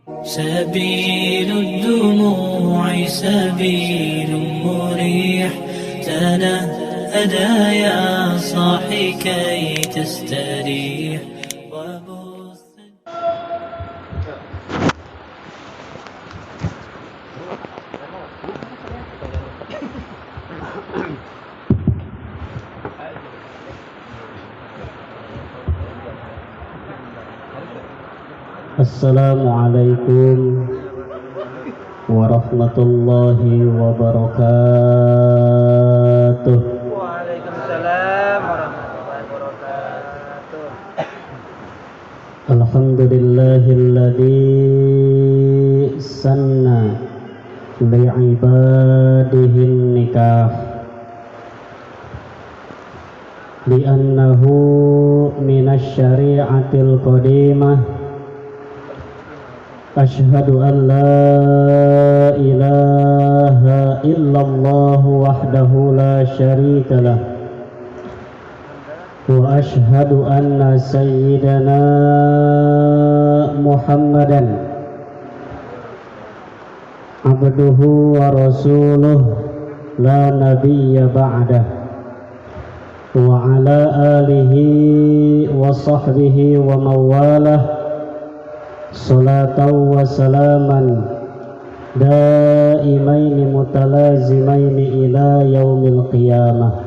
سبيل الدموع سبيل مريح تنهدى يا صاحي كي تستريح. Assalamualaikum warahmatullahi wabarakatuh. Waalaikumsalam warahmatullahi wabarakatuh. Alhamdulillahilladzi sanna li'ibadihin nikah li'annahu minasyari'atil qadimah. Asyhadu an la ilaha illallah wahdahu la syarika lah wa asyhadu anna sayyidana Muhammadan abduhu wa rasuluh la nabiyya ba'dah wa ala alihi wa sahbihi wa mawalah salatan wa salaman daimaini mutalazimaini ila yaumil qiyamah.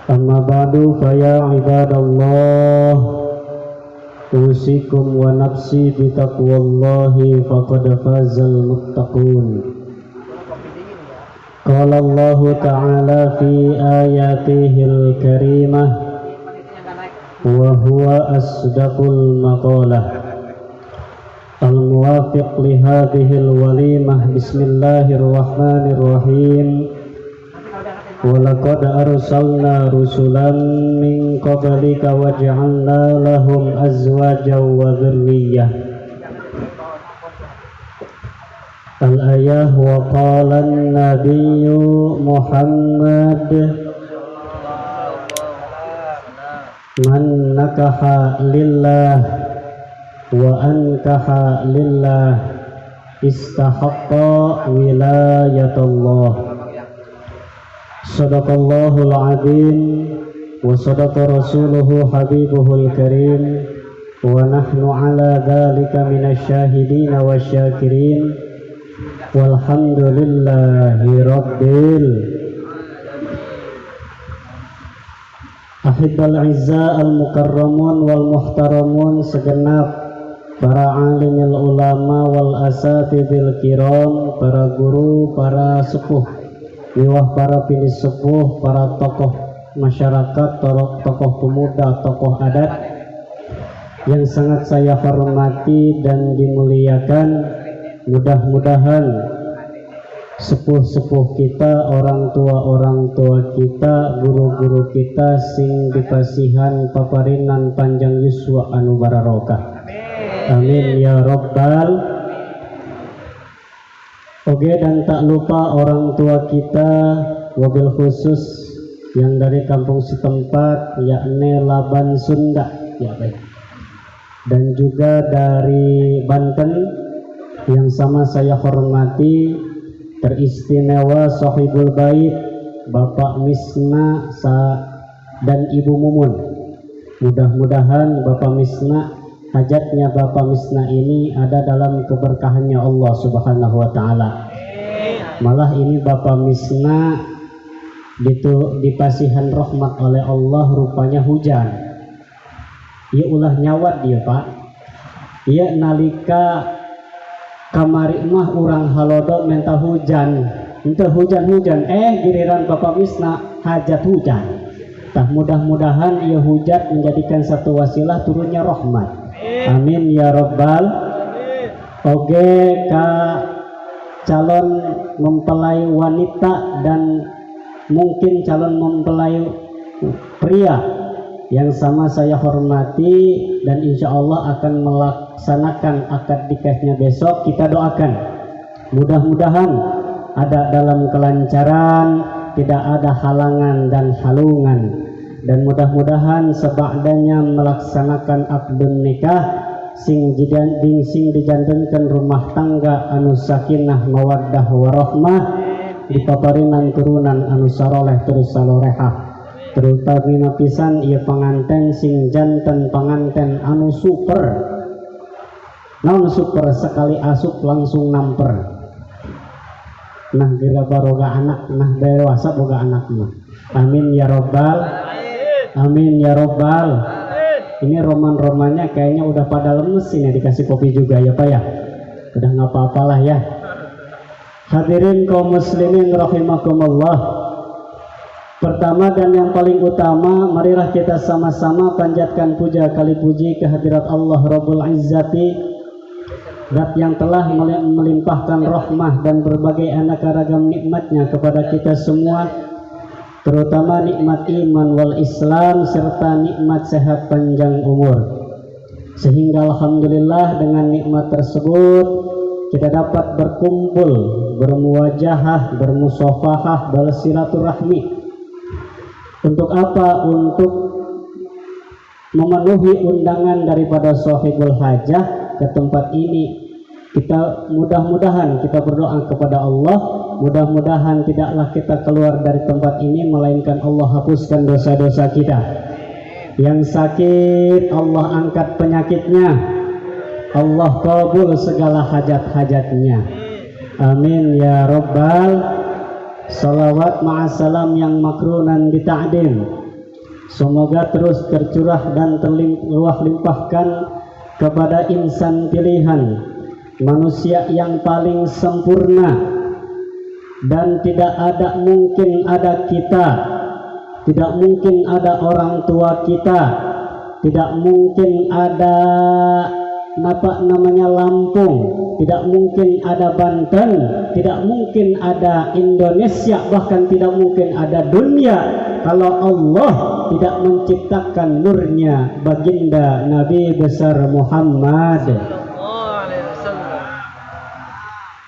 Amma ba'du fa ya ibadallah, usikum wa nafsi bitaqwallahi faqad fazal muttaqun. Qala Allah ta'ala fi ayatihil karimah wa huwa asdaqul maqalah al-muwafiq li hadhil walimah. Bismillahirrahmanirrahim. Wa laqad arsalna rusulan min qablika wa ja'alna lahum azwajan wa dhurriyyah. Al-ayah wa qala an-nabiyyu Muhammad man nakaha lillah wa ankaha lillah istahaqqa wilayatullah. Sadaqallahul azim wa sadaqa rasuluhu habibuhul karim wa nahnu ala dhalika minasyahidin wa syakirin walhamdulillahi rabbil ahibbal izza al mukarramun wal muhtaramun, segenap para alimil ulama wal asatidil kiram, para guru, para sepuh, miwah para pini sepuh, para tokoh masyarakat, tokoh pemuda, tokoh adat yang sangat saya hormati dan dimuliakan. Mudah-mudahan sepuh-sepuh kita, orang tua kita, guru-guru kita sing dipasihan paparinan panjang yuswa anu bararokah. Amin ya rabbal. Oke, dan tak lupa orang tua kita, wabil khusus yang dari kampung setempat, yakni Laban Sunda, ya baik, dan juga dari Banten yang sama saya hormati, teristimewa sahibul bait Bapak Misna dan Ibu Mumun. Mudah-mudahan Bapak Misna, hajatnya Bapak Misna ini ada dalam keberkahannya Allah Subhanahu wa ta'ala. Malah ini Bapak Misna dipasihan rahmat oleh Allah, rupanya hujan. Ia ulah nyawat dia Pak. Ia nalika kamari mah urang halodo minta hujan, minta hujan-hujan, giliran Bapak Misna hajat hujan. Tah mudah-mudahan ia hujan menjadikan satu wasilah turunnya rahmat. Amin ya rabbal. Oke, ka calon mempelai wanita dan mungkin calon mempelai pria yang sama saya hormati dan insya Allah akan melaksanakan akad nikahnya besok, kita doakan mudah-mudahan ada dalam kelancaran, tidak ada halangan dan halungan, dan mudah-mudahan sebagainya melaksanakan akdun nikah sing dijantenkeun rumah tangga anu sakinah mawaddah warahmah, dipaparinan turunan anu saroleh terus salorehah, terutama pisan ieu panganten sing janten panganten anu super. Naon super? Sekali asup langsung namper. Nah geura baroga anak, nah dewasa boga anak mah. Amin ya robbal, amin ya robbal. Ini roman-romannya kayaknya udah pada lemes ini, dikasih kopi juga ya Pak ya. Udah nggak apa-apalah ya. Hadirin kaum muslimin rahimakumullah. Pertama dan yang paling utama, marilah kita sama-sama panjatkan puja kali puji kehadirat Allah Rabbul Izzati, Zat yang telah melimpahkan rahmah dan berbagai aneka ragam nikmatnya kepada kita semua, terutama nikmat iman wal Islam serta nikmat sehat panjang umur. Sehingga alhamdulillah dengan nikmat tersebut kita dapat berkumpul, bermuwajahah, bermusafahah, bersilaturahmi. Untuk apa? Untuk memenuhi undangan daripada sahibul hajah ke tempat ini. Kita mudah-mudahan kita berdoa kepada Allah, mudah-mudahan tidaklah kita keluar dari tempat ini melainkan Allah hapuskan dosa-dosa kita. Yang sakit Allah angkat penyakitnya, Allah kabul segala hajat-hajatnya. Amin ya robbal. Salawat ma'asalam yang makrunan dita'dim, semoga terus tercurah dan terlimpah limpahkan kepada insan pilihan, manusia yang paling sempurna, dan tidak ada mungkin ada kita, tidak mungkin ada orang tua kita, tidak mungkin ada Lampung, tidak mungkin ada Banten, tidak mungkin ada Indonesia, bahkan tidak mungkin ada dunia kalau Allah tidak menciptakan nurnya baginda Nabi besar Muhammad.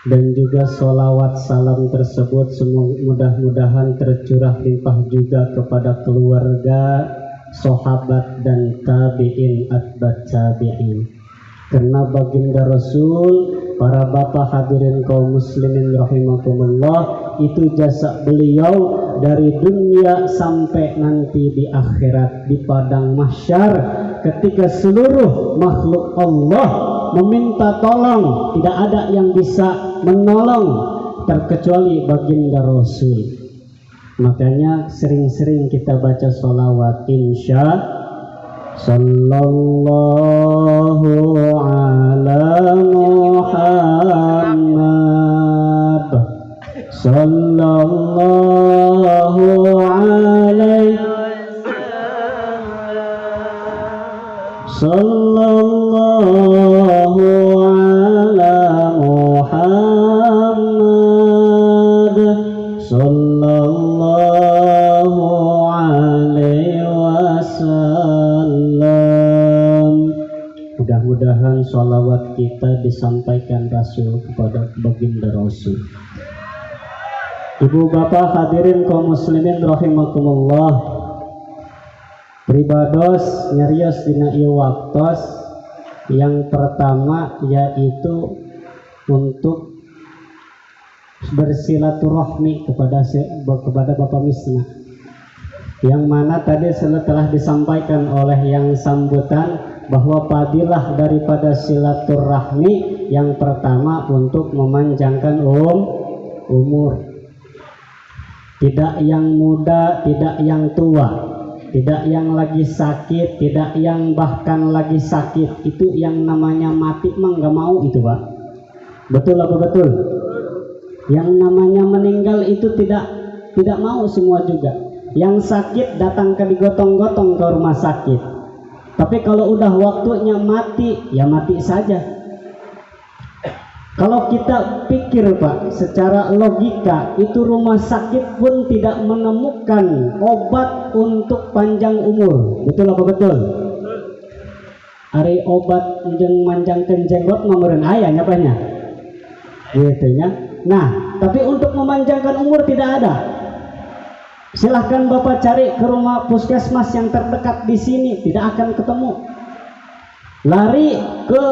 Dan juga sholawat salam tersebut mudah-mudahan tercurah limpah juga kepada keluarga, sahabat dan tabi'in atbat tabi'in. Karena baginda Rasul, para bapak hadirin kaum muslimin rahimakumullah, itu jasa beliau dari dunia sampai nanti di akhirat, di padang mahsyar, ketika seluruh makhluk Allah meminta tolong, tidak ada yang bisa menolong terkecuali baginda Rasul. Makanya sering-sering kita baca sholawat insya sallallahu ala Muhammad sallallahu alaihi sallallahu ala Muhammad sallallahu alaihi wasallam. Mudah-mudahan sholawat kita disampaikan Rasul kepada baginda Rasul. Ibu bapak hadirin kaum muslimin rahimakumullah, pribados nyarios dina ieu waktos. Yang pertama yaitu untuk bersilaturahmi kepada Bapak Misna, yang mana tadi telah disampaikan oleh yang sambutan bahwa fadilah daripada silaturahmi yang pertama untuk memanjangkan umur. Tidak yang muda, tidak yang tua, tidak yang lagi sakit, tidak yang bahkan lagi sakit. Itu yang namanya mati mah nggak mau itu Pak. Betul apa betul? Yang namanya meninggal itu tidak mau semua juga. Yang sakit datang ke digotong-gotong ke rumah sakit. Tapi kalau udah waktunya mati, ya mati saja. Kalau kita pikir Pak, secara logika itu rumah sakit pun tidak menemukan obat untuk panjang umur. Betul apa betul? Ari obat jeung manjangkeun jenggot mah meureun aya nya Pak nya. Gitu nya. Nah, tapi untuk memanjangkan umur tidak ada. Silahkan Bapak cari ke rumah puskesmas yang terdekat di sini, tidak akan ketemu. Lari ke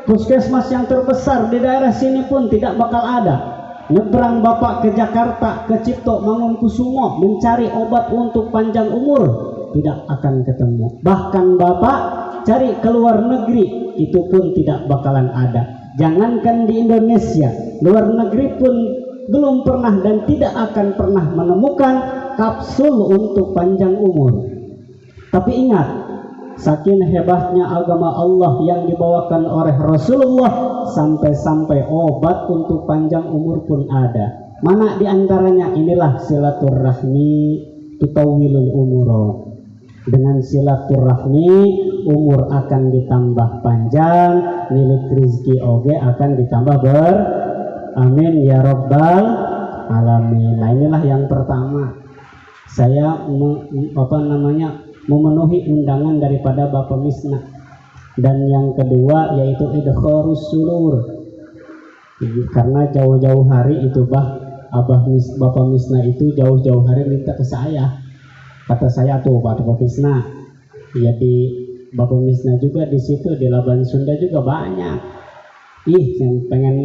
puskesmas yang terbesar di daerah sini pun tidak bakal ada. Nyebrang Bapak ke Jakarta, ke Cipto Mangunkusumo mencari obat untuk panjang umur, tidak akan ketemu. Bahkan Bapak cari ke luar negeri, itu pun tidak bakalan ada. Jangankan di Indonesia, luar negeri pun belum pernah dan tidak akan pernah menemukan kapsul untuk panjang umur. Tapi ingat, saking hebatnya agama Allah yang dibawakan oleh Rasulullah, sampai-sampai obat untuk panjang umur pun ada. Mana diantaranya? Inilah silaturahmi tutawilul umuro. Dengan silaturahmi umur akan ditambah panjang, milik rizki oge akan ditambah amin ya rabbal alamin. Nah, inilah yang pertama, saya memenuhi undangan daripada Bapak Misna. Dan yang kedua yaitu idkharus surur, karena jauh-jauh hari itu Bapak Misna itu jauh-jauh hari minta ke saya. Kata saya tuh Pak Misna, jadi Bapak Misna juga di situ di Laban Sunda juga banyak. Yang pengen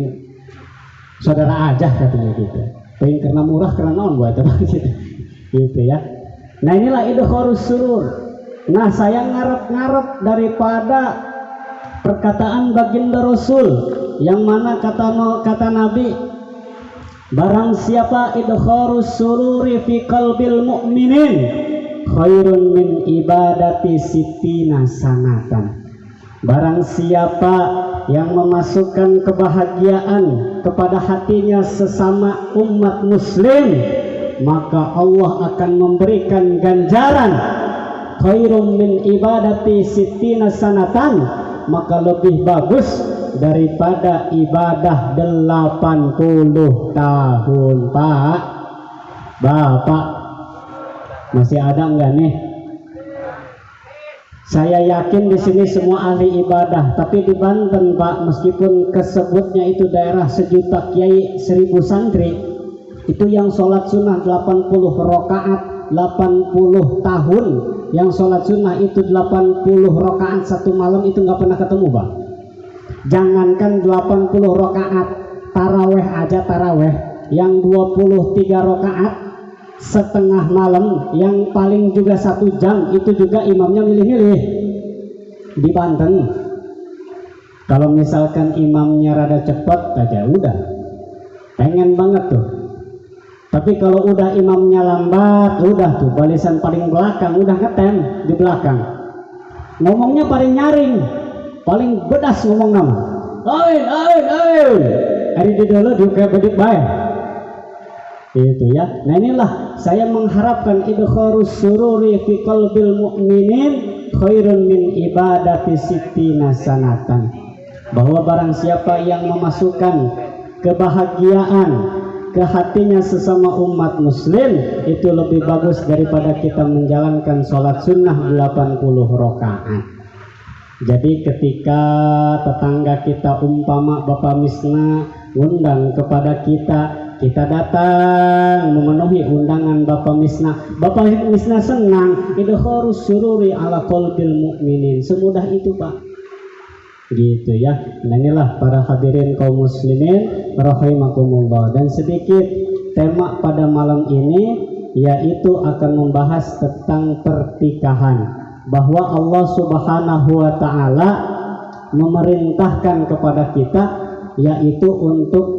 saudara aja katanya gitu. Pengen karena murah karena non buat apa gitu ya. Nah, inilah idkharus surur. Nah, saya ngarep-ngarep daripada perkataan baginda Rasul yang mana kata Nabi, barang siapa idkharus sururi fi qalbil mu'minin khairun min ibadati sittina sanatan. Barang siapa yang memasukkan kebahagiaan kepada hatinya sesama umat muslim, maka Allah akan memberikan ganjaran khairun min ibadati sittina sanatan, maka lebih bagus daripada ibadah 80 tahun. Pak Bapak masih ada enggak nih? Saya yakin di sini semua ahli ibadah, tapi di Banten Pak, meskipun kesebutnya itu daerah sejuta kiai 1000 santri, itu yang sholat sunnah 80 rakaat 80 tahun, yang sholat sunnah itu 80 rakaat satu malam itu nggak pernah ketemu Pak. Jangankan 80 rakaat, taraweh aja taraweh yang 23 rakaat setengah malam, yang paling juga 1 jam, itu juga imamnya milih-milih di Banten. Kalau misalkan imamnya rada cepat aja udah pengen banget tuh. Tapi kalau udah imamnya lambat, udah tuh barisan paling belakang udah ngetem di belakang. Ngomongnya paling nyaring, paling bedas ngomong nama. Ain. Hari di dulu juga bedik baik. Itu ya. Nah, inilah saya mengharapkan idkharus sururi fi qalbil mu'minin khairun min ibadati sittina sanatan. Bahwa barang siapa yang memasukkan kebahagiaan ke hatinya sesama umat muslim, itu lebih bagus daripada kita menjalankan sholat sunnah 80 rakaat. Jadi ketika tetangga kita umpama Bapak Misna undang kepada kita datang memenuhi undangan Bapak Misna. Bapak Misna senang, idkharus sururi ala qalbil mu'minin. Semudah itu Pak. Gitu ya. Nah, inilah para hadirin kaum muslimin rahimakumullah. Dan sedikit tema pada malam ini yaitu akan membahas tentang pertikahan. Bahwa Allah Subhanahu wa taala memerintahkan kepada kita yaitu untuk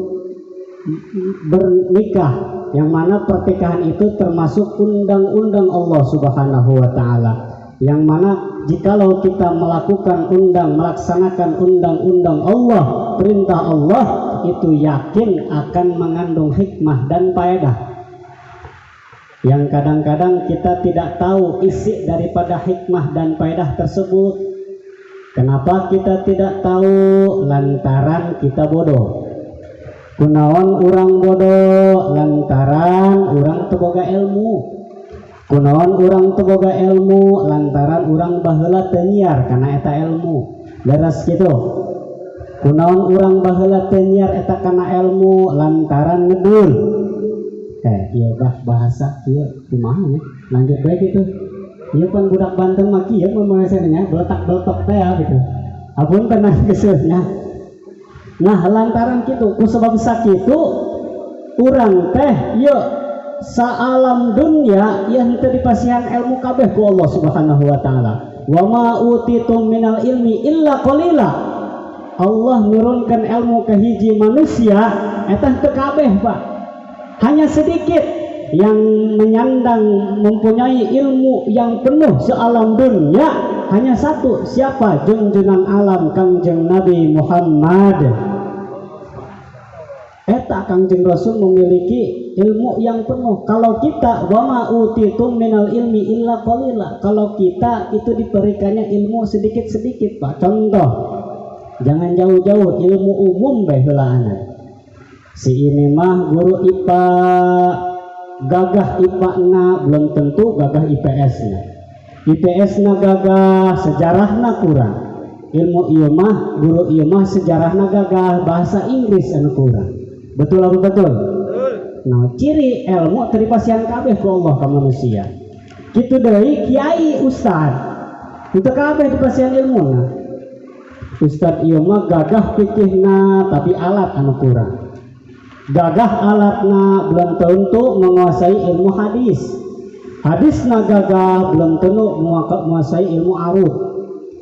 bernikah, yang mana pertikahan itu termasuk undang-undang Allah Subhanahu wa taala, yang mana jikalau kita melaksanakan undang-undang Allah, perintah Allah, itu yakin akan mengandung hikmah dan faedah. Yang kadang-kadang kita tidak tahu isi daripada hikmah dan faedah tersebut. Kenapa kita tidak tahu? Lantaran kita bodoh. Kunaon urang bodoh? Lantaran urang teu boga ilmu. Kunaon urang teu boga ilmu? Lantaran urang baheula teu nyiar kana eta ilmu. Leres kitu. Kunaon urang baheula teu nyiar eta kana ilmu? Lantaran ngedul. Ieu bahasa ieu kumaha nya? Lanjut bae kitu. Ieu pan budak Banten mah kieu mun bahasana beletak-beletok teh gitu. Apun tenang keselnya. Nah lantaran gitu ku sebab sakitu urang teh yuk saalam dunya yang teu dipasihan ilmu kabeh ku Allah Subhanahu wa taala. Wa ma utitum minal ilmi illa qalila. Allah nurunkan ilmu ke hiji manusia eta teu kabeh Pak. Hanya sedikit yang menyandang mempunyai ilmu yang penuh sealam dunia, hanya satu, siapa? Junjunan alam Kangjeng Nabi Muhammad. Eta Kangjeng Rasul memiliki ilmu yang penuh. Kalau kita wama utitum minal ilmi illa qalila, kalau kita itu diberikannya ilmu sedikit-sedikit Pak. Contoh, jangan jauh-jauh, ilmu umum bae heula anak. Si ini mah guru IPA, gagah IPA-na belum tentu gagah IPS-na. IPS-na gagah, sejarahna kurang. Ilmu ieu mah guru ieu mah sejarahna gagah, bahasa Inggris anu kurang. Betul apa betul? Nah, ciri ilmu teu dipasihan kabeh ku Allah ka manusia. Kitu deui kiai ustad. Itu kabeh dipasihan ilmuna. Ustad ieu mah gagah fikihna tapi alat anu kurang. Gagah alatna belum tentu menguasai ilmu hadis. Hadisna gagah belum tentu menguasai ilmu aruf,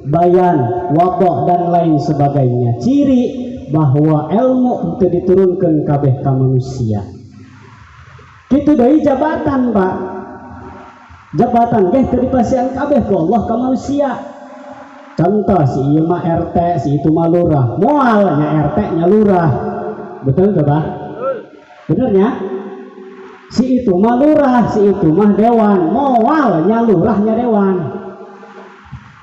bayan, wadha dan lain sebagainya. Ciri bahwa ilmu itu diturunkan kabeh ka manusia. Kitu deui jabatan Pak. Jabatan ge teu dipasihan kabeh ku Allah ka manusia. Contoh si ieu mah RT, si itu mah lurah. Moal nya RT nya lurah. Betul enggak Pak? Benernya si itu mah lurah, si itu mah dewan, moalnya lurahnya dewan.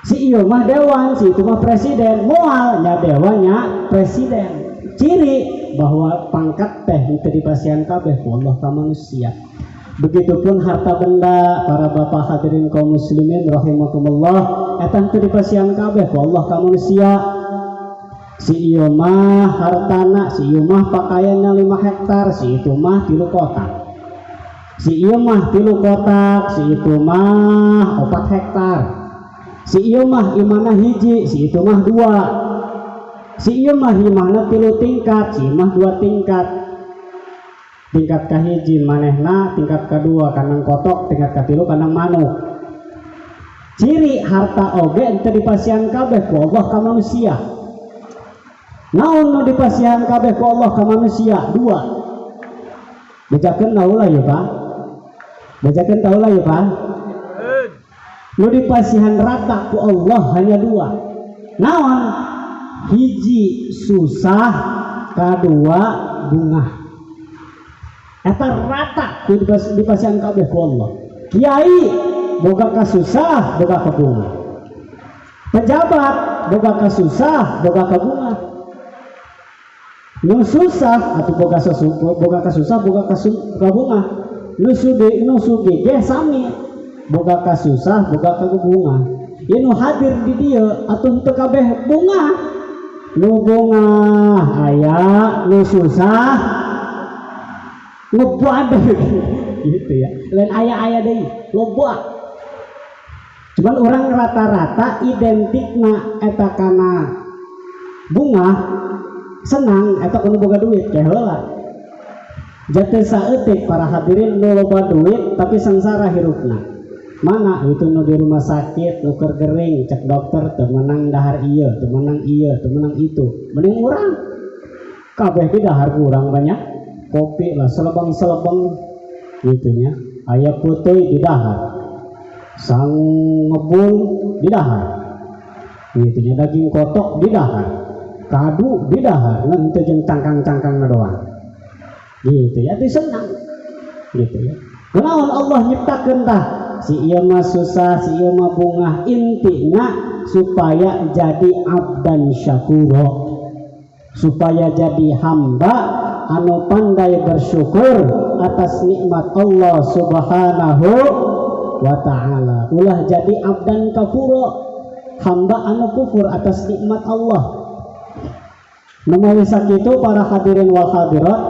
Si iyo mah dewan, si itu mah presiden, moalnya dewannya presiden. Ciri bahwa pangkat teh itu dipasihan kabeh ku Allah ka manusia. Begitupun harta benda, para bapak hadirin kaum muslimin rahimakumullah, eta teu dipasihan kabeh ku Allah ka manusia. Si iyo mah hartana, si iyo mah pakaiannya 5 hektar, si itu mah 3 kotak. Si iyo mah 3 kotak, si itu mah 4 hektar. Si iyo mah imana hiji, si itu mah 2. Si iyo mah imana 3 tingkat, si mah 2 tingkat. Tingkat kahiji manehna, tingkat kedua kandang kotok, tingkat katilu kandang manuk. Ciri harta oge ente dipasihan kabeh ku Allah ka manusia. Naon nu dipasihan kabeh ku Allah ka manusia? 2. Bejakeun naula ya Pak. Bejakeun taula ya Pak. Nu dipasihan rata ku Allah hanya 2. Naon? Hiji susah, kadua bungah. Eta rata ku dipasihan kabeh ku Allah. Kiai boga ka susah, boga ka bungah. Pejabat boga ka susah, boga ka bungah. Nu susah atau boga kasusah boga kabunga. Nu sugi ge sami boga kasusah boga kabunga. Ieu nu hadir di dieu atuh teu kabeh bunga. Nu bunga aya, nu susah ngebuat gitu ya. Lain aya deui, loba. Cuman orang rata-rata identikna eta kana bunga senang eta kudu boga duit teh heula. Jate saeutik para hadirin nu loba duit tapi sengsara hirupna. Mana itu nu di rumah sakit nu keur gering cek dokter teu meunang dahar ieu, teu meunang ieu, teu meunang itu. Mending urang kabeh di dahar urang banyak. Kopi lah selebang-selebang gitu nya. Aya puteuy di dahar. Sangu ngebul di dahar. Gitu nya, daging kotok di dahar. Kadu di dahar ngan teu jeung cangkang-cangkangna doang. Gitu ya, teu senang. Gitu ya. Kunaon Allah nyiptakeun tah? Si ieu mah susah, si ieu mah bungah, intina supaya jadi abdan syakura. Supaya jadi hamba anu pandai bersyukur atas nikmat Allah Subhanahu wa ta'ala. Ulah jadi abdan kafura, hamba anu kufur atas nikmat Allah. Numawi sakitu para hadirin wal hadirat,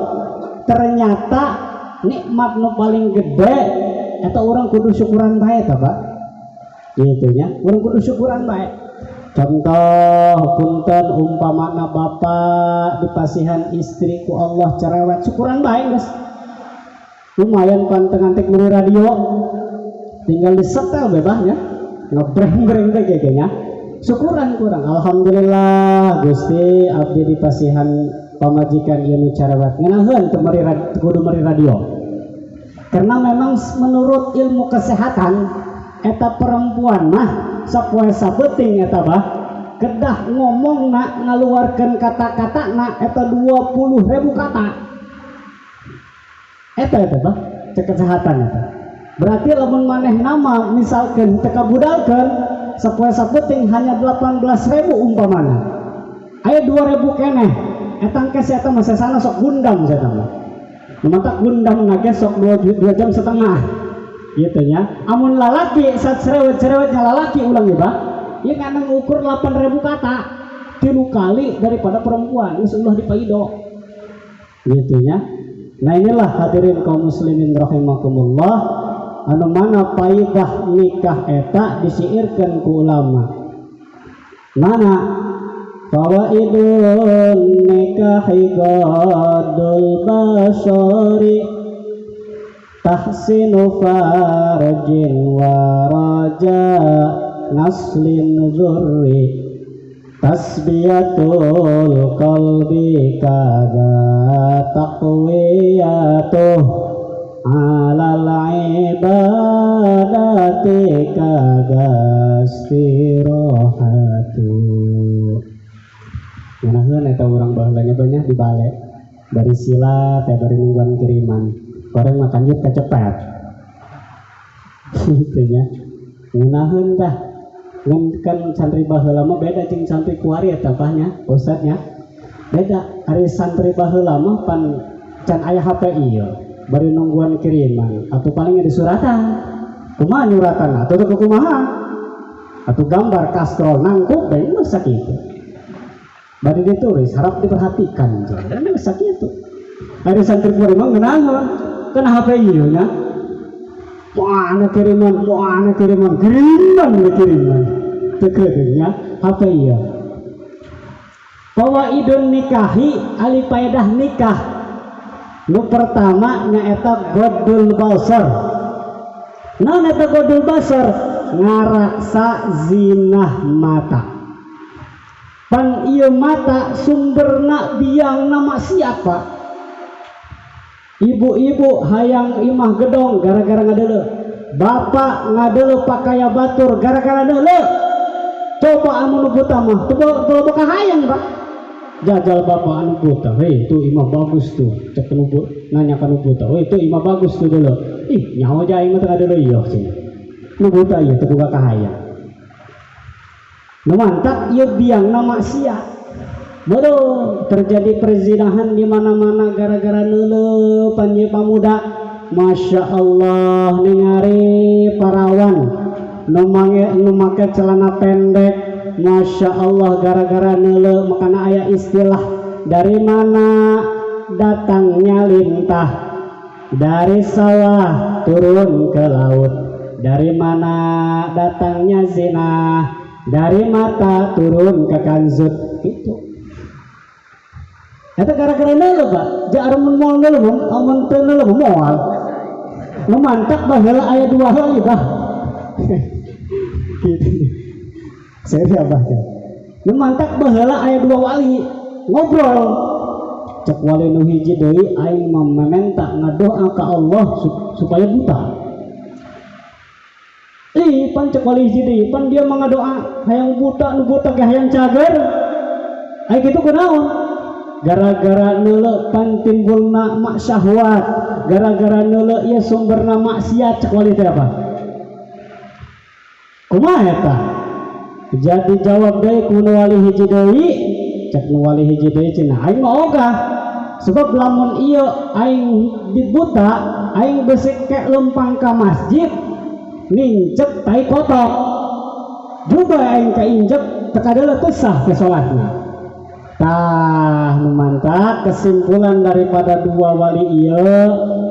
ternyata nikmat nu paling gede eta orang kudu syukuran bae ta Pak. Gitu nya, urang kudu syukuran bae. Contoh punten umpamana bapak dipasihan istri ku Allah cerewet syukuran baik guys, lumayan pantengantik beli radio tinggal disetel bebasnya ngebreng-breng deh kayaknya syukuran kurang. Alhamdulillah Gusti abdi dipasihan pamajikan ieu nu cerewet ngeunaheun kudu meri radio, karena memang menurut ilmu kesehatan eta perempuan mah sapoe sabeuting eta bah kedah ngomong nak ngaluarkeun kata-kata nak eta 20.000 kata eta bah cek kesehatan eta. Berarti lamun maneh nama misalkan teka budalkeun sapoe sabeuting hanya 18.000 umpamana aya 2.000 keneh eta engke eta mah sesana sok gundam saya mah mata gundam na ge sok 2 jam setengah gitu nya. Amun lalaki saat cerewet-cerewetnya lalaki ulang ya bah ya kan ngukur 8.000 kata 3 kali daripada perempuan insyaallah dipaido gitu nya. Nah inilah hadirin kaum muslimin rahimakumullah anu mana paidah nikah eta disiirkeun ku ulama. Mana fawaidun nikahi gadul basari tahsinu farjin wa raja naslin zurri tasbiyatul qalbi kada taqwiyatuh alal ibadati kada istirahatu. Nganaheun eta urang baheulanya banyak dibalik dari sila teh dari nungguan kiriman orang makan yuk kecepet gitu nya. Nganaheun dah kan santri baheula mah beda jeung santri kuari eta bahnya ustadnya beda. Ari santri baheula mah pan can aya HP ieu bari nungguan kiriman atau palingnya di suratan kumaha nyuratan atau kumaha atau gambar kastrol nangkuk bae mah sakitu bari ditulis harap diperhatikan jangan sakitu. Ari santri kuari mah ngeunaan kan HP ieu nya moana kiriman tekedeungnya HP ieu. Fawaidun nikahi ali faedah nikah nu pertama nyaeta godul basar. Naon eta godul basar? Ngaraksa zinah mata. Pan ieu mata sumberna biangna maksiat Pak. Ibu-ibu hayang imah gedong gara-gara ngadeuleu. Bapak ngadeuleu pakaya batur gara-gara deuleu. Coba anu buta mah teu boga hayang Pak. Jajal bapak anu buta, hei itu imah bagus tuh, cek nanya kan buta, hei itu imah bagus tuh dulu, ih nyawa aja imah tengah dulu iya sih, nu buta iya tuh buka kahaya, nu mantap iya biang nama sia, bodoh terjadi perzinahan di mana-mana gara-gara neuleuh panji pamuda, masya Allah ningari parawan, nu make celana pendek. Masya Allah gara-gara neuleuh makana aya istilah dari mana datangnya lintah, dari sawah turun ke laut, dari mana datangnya zina, dari mata turun ke kanzut itu. Eta gara-gara neuleuh Pak, jeung mun moal neuleuh amun teu neuleuh moal. Nu mantap baheula aya 2 heuli Pak. Gitu. Saya bahkan memantak baheula aya 2 wali ngobrol cek wali nu hiji deui aing meminta ngadoa ka Allah supaya buta. Pan cek wali hiji deui pan dia mengadoa hayang buta nu buta ge hayang cager. Ai kitu kunaon? Gara-gara neuleuh pan timbulna mak syahwat, gara-gara neuleuh ieu sumberna maksiat cek wali teh apa? Kumaha eta? Jadi jawab deui ku wali hiji deui cek nu wali hiji deui cenah aing mah ogah sebab lamun ieu aing dibuta aing besik ke lempang ka masjid nginjek tai kotok juga aing kainjek teu kadeuleuh teu sah ke salatna. Tah nu mantap kesimpulan daripada 2 wali ieu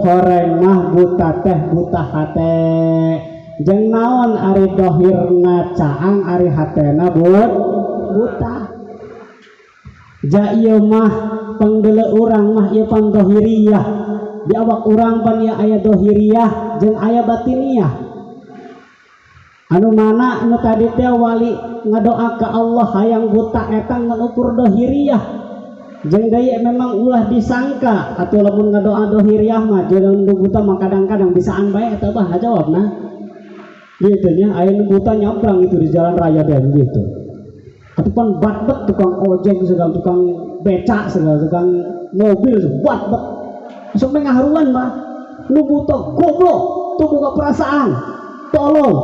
horeng mah buta teh buta hate. Jeung naon ari dohirna caang ari hatena but buta. Ja ieu mah pangdeuleu urang mah ieu pan dohiriyah. Di awak urang pan ieu aya dohiriyah jeung aya batiniyah. Anu mana anu tadi teh wali ngadoa ka Allah hayang buta eta ngukur dohiriyah. Jeung deui memang ulah disangka atuh lamun ngadoa dohiriyah mah jeung nu buta mah kadang-kadang bisaan bae eta bah ngajawabna. Gitu nya aya nu buta nyabrang itu di jalan raya dan gitu. Atupan bat-bat tukang ojek segala tukang becak segala tukang mobil bat-bat. Sok ngaharuan mah nu buta goblok tuh buka perasaan. Tolong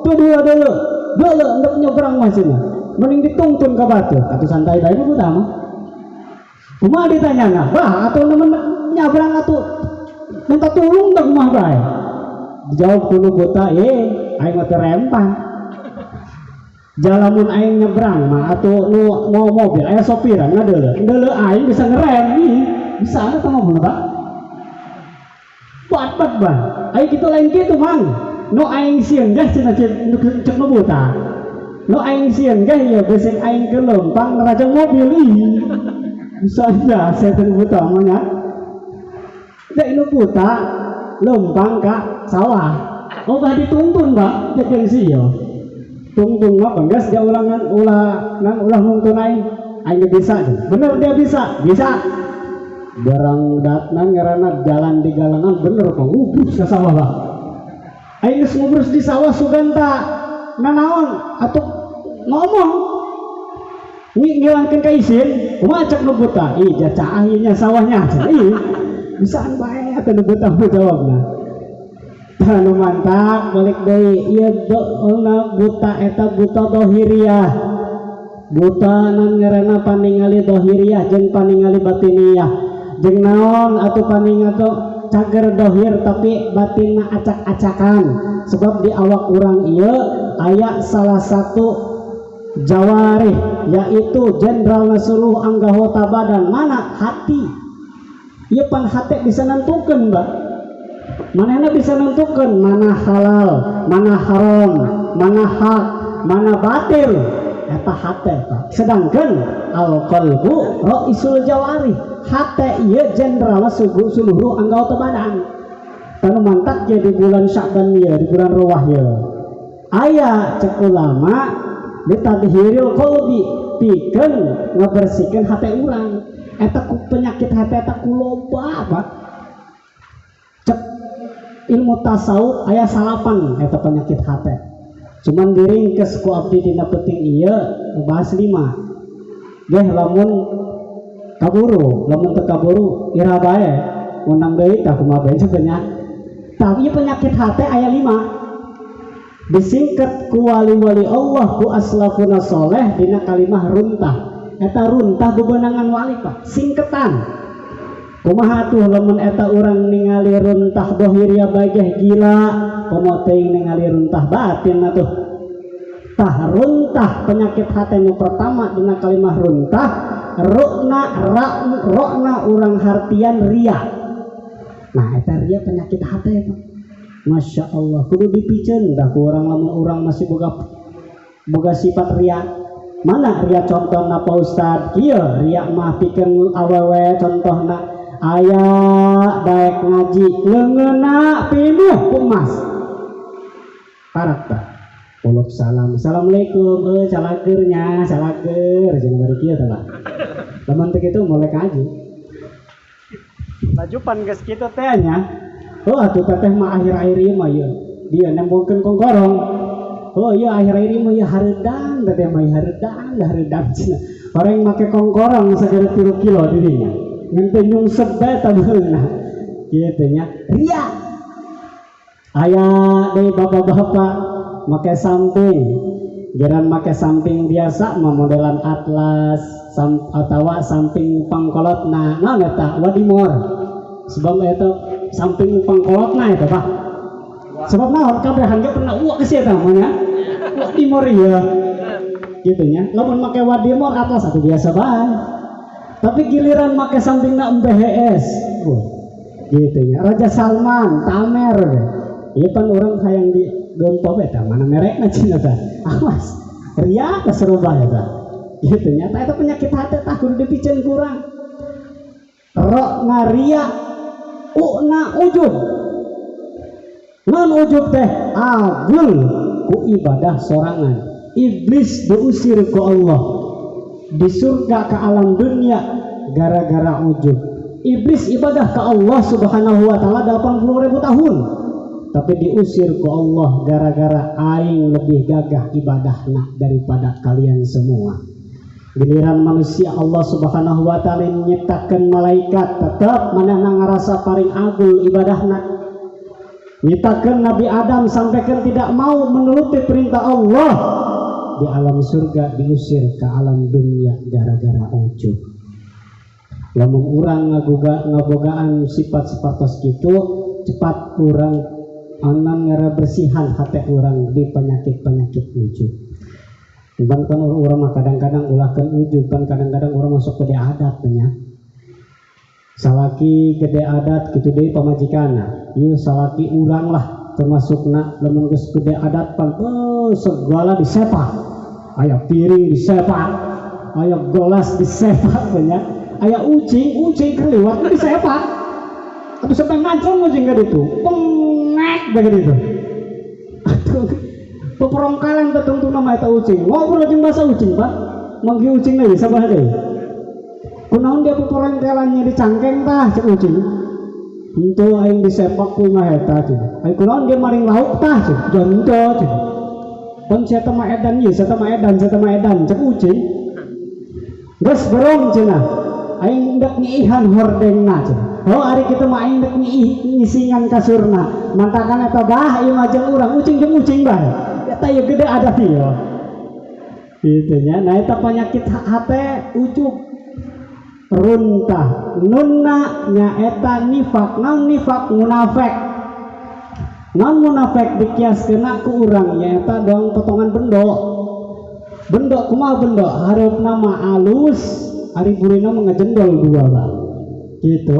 tuh dua dulu hendak nyebrang mah cenah. Mending ditungtun ka batu atuh santai bae nu buta mah. Kumaha ditanyana, bah atuh nemen nyabrang atuh minta tulung dah kumaha bae. Dijawab kuno buta, aing mah teu rempang. Jalamun aing nyebrang mah atuh nu mau mobil aya sopiran ngadeuleu aing bisa ngerem nih. Bisa ana tah mobil Pak. Bat-bat bang. Aing kitu lain kitu Mang. Nu aing sieun gah cenah cek nu buta. Nu aing sieun gah ya besek aing kelempang nerajang mobil ih. Bisa aja saya teu buta mah nya. Dek nu buta lempang ka sawah. Oh bah dituntun Pak, cek jeung sieu. Tungtung mah banggas dia ulah nuntun aing bisa bener dia bisa barang datang ngarana jalan di galangan bener kok ngubrus ke sawah Pak aing geus ngubrus di sawah suganta nanaon atuh ngomong ngilangkeun ka isin kumaha cek nu buta ih jaca ahinya sawahnya ih bisaan bae atuh nu buta jawabna. Anu mantap balik deui ieu doona buta eta buta dohiriyah. Buta nan ngaranna paningali dohiriyah jeung paningali batiniyah. Jeung naon atuh paninga teh cager dohir tapi batinna acak-acakan. Sebab di awak urang ieu aya salah satu jawarih yaitu jenderal seluruh anggota badan mana hati. Ieu pan hate bisa nentukeun Mbak. Manehna bisa nentukeun mana halal, mana haram, mana hak, mana batil eta hate eta. Sedangkan al qalbu raisul jawari, hate ieu jenderal seluruh anggota badan. Tanu mantap jadi bulan Sya'ban ieu, di bulan Rewah ieu. Aya cek ulama ditadhiril qalbi, pikeun ngabersihkeun hate urang. Eta penyakit hate eta kuloba, Pak. Ilmu tasawuf aya salapan eta penyakit hate. Cuman diringkes ku abdi dina penting ieu bahas 5. Geh lamun kaburu, lamun teu kaburu ira bae undang deui tah kumaha bae cenah. Tapi penyakit hate aya 5. Disingkat ku wali-wali Allah ku aslafuna soleh dina kalimah runtah. Eta runtah bebenangan wali Pak, singketan. Kumaha tuh lamun eta urang ningali runtah dohiriyah bageh gila, kumaha teuing ningali runtah batin atuh. Tah runtah penyakit hati nu pertama dina kalimah runtah, rokna urang hartian ria. Nah eta ria penyakit hati eta. Masya Allah, kudu dipikeun dah ku urang lamun urang masih boga sifat ria. Mana ria contohna Pak Ustad? Kieu ria mah pikeun awewe contohna aya daek ngaji leungeuna pinuh ku emas parak tah uluk salam assalamualaikum salageurnya salager jeung bari kieu tah lamun teh kitu molek ngaji lajupan geus kitu teh nya atuh teteh mah akhir-akhir ieu mah ieu dia nembongkeun kongkorong ieu akhir-akhir ieu mah ieu hareudang teteh mah hareudang cenah orang make kongkorong sagede 3 kilo dirinya ngente nyungsep bae tabeulna kieu teh nya ria aya deui bapak-bapak make samping geran make samping biasa mah modelan atlas atawa samping pangkolotna naon eta wadimor sebab eta samping pangkolotna eta Pak sebab naon kabrehan ge pernah uak geus eta mah nya wadimor ieu kitu nya lamun make wadimor atlas atuh biasa bae. Tapi giliran make sampingna MBHS gitu ya Raja Salman Tamer ieu pan urang hayang di gempo eta mana merekna cenah tah awas ria keseruba eta gitu nya. Eta penyakit hati tah kudu dipicen kurang. Rok ngaria una ujub. Non ujub teh agul ku ibadah sorangan. Iblis diusir ku Allah di surga ke alam dunia gara-gara ujub. Iblis ibadah ke Allah subhanahu wa ta'ala 80.000 tahun, tapi diusir ku Allah gara-gara aing lebih gagah ibadahna daripada kalian semua. Giliran manusia Allah subhanahu wa ta'ala nyiptakan malaikat, tetap manehna ngerasa paling agul ibadahna. Nyiptakan Nabi Adam sampaikan tidak mau menuruti perintah Allah, di alam surga diusir ke alam dunia gara-gara ujub. Lamun urang ngabogaan sifat-sifat gitu, cepat urang anan ngara bersihan hati urang di penyakit-penyakit ujub. Kan urang mah kadang-kadang ulahkan ujub, kan kadang-kadang urang masuk ke adat nya. Salaki gede adat gitu deui pamajikanna. Ieu salaki urang lah termasukna lamun geus gede adat pan segala disepak. Aya piring disepak, aya gelas disepak banyak, aya ucing keliwat disepak. Atau sampai ngancam ucing gak itu, pengek begitu. Atuh peperongkalan tertentu nama eta ucing. Ngobrol jeung bahasa ucing, Pak. Manggi ucing deui sabaha deui. Kunaon dia peperongkalannya dicangkeng tah cek ucing. Henteu aing disepak ku ngaeta cek. Ai kunaon dia maring lauk tah cek. Jonto cek. Pun saya tema edan ye, saya tema edan, cek ucing. Geus berong cenah. Aing hendak ngiihan hordengna cenah. Oh ari kitu mah aing hendak ngisingan kasurna. Mantakan eta bah ieu mah jeung urang ucing jeung ucing bae. Eta ye gede adat ieu. Kitu nya. Nah eta penyakit hate ujub. Runtah. Nunna nya eta nifak, naon nifak munafik. Non munafik dikiaskeun ku urang nya eta doang potongan bendok. Bendok kumaha bendok? Hareupna mah alus, ari burina mah ngejendol dua lah. Gitu.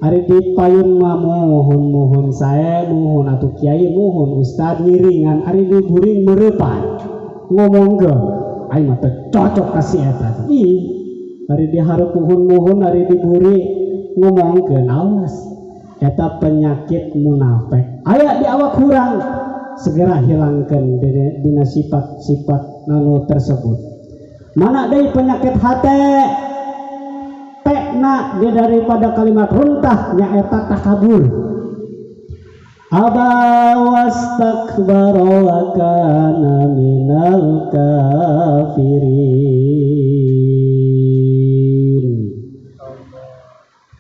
Ari dipayun mah mohon sae, mohon atuh kiai, mohon ustad ngiringan, ari diburing meurepan. Ngomongkeun, ai mah teu cocok kasih eta. Ih, ari dihareup mohon, ari diburi ngomongkeun awas. Eta penyakit munafik aya di awak hurang, segera hilangkan dina sifat-sifat nanu tersebut. Mana deui penyakit hate tekna dia daripada kalimat runtah nyaeta takabur. Aba wastakbara wa kana minal kafirin.